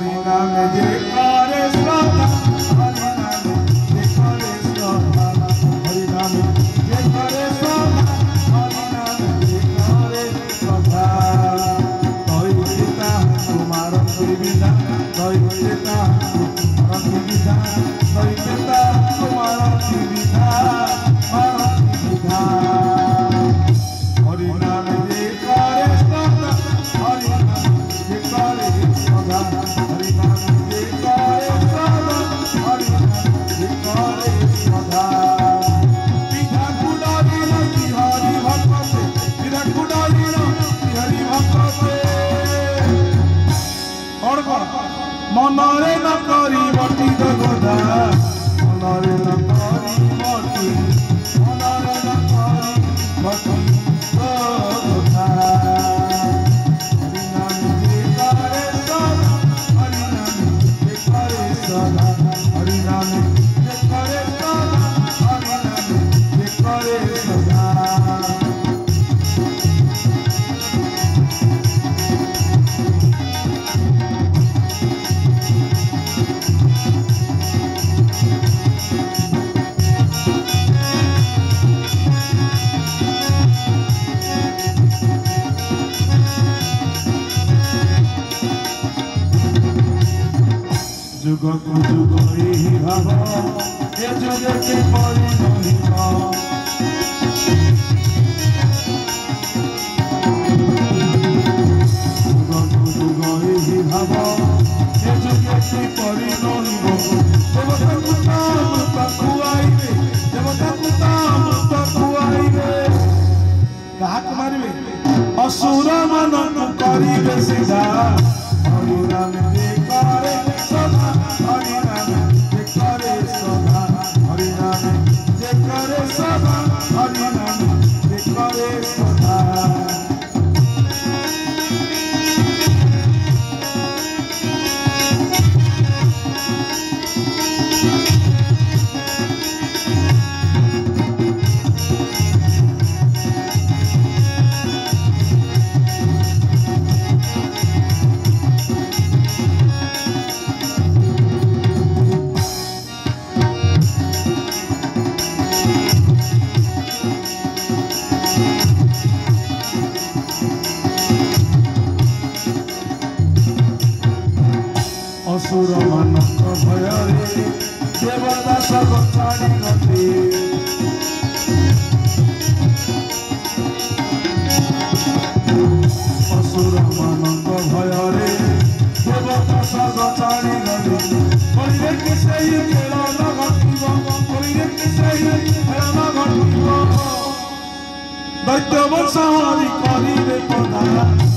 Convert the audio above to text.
हरि नाम जे करे श्रद्धा हरि नाम जे करे श्रद्धा हरि नाम जे करे श्रद्धा हरि नाम जे करे श्रद्धा तई पिता तुम्हार विधा तई पिता तुम्हार विधा तई पिता तुम्हार विधा हरि नाम जे करे श्रद्धा हरि नाम जे करे श्रद्धा हरि नाम जे करे श्रद्धा हरि नाम जे करे श्रद्धा विधा कुडाली की हरि भक्त से विधा कुडाली की हरि भक्त से और मनरे न करी बटी गोदा मनरे न करी बटी मनरे न करी बटी गोदा हरि नाम जे करे सदा हरि नाम जे करे सदा हरि नाम जे करे सदा हरि नाम जे करे सदा जुग को जुग ही भाव ये जुग के परि नहीं जुग को जुग ही भाव ये जुग के परि नहीं देवता कुताम तकुआइबे देवता कुताम तकुआइबे कहा मारिबे असुर मन करिबे सीधा हरि नाम जे करे सदा हरि नाम जे करे सदा हरि नाम जे करे सदा हरि नाम जे करे सदा असुर मानक भयरे देवदास छाड़ी गति असुर मानक भयरे देवदास छाड़ी गति करिए कि सही खेल न घटिब करिए कि सही खेल न घटिब दैत्य वंश हरि करिबे पदा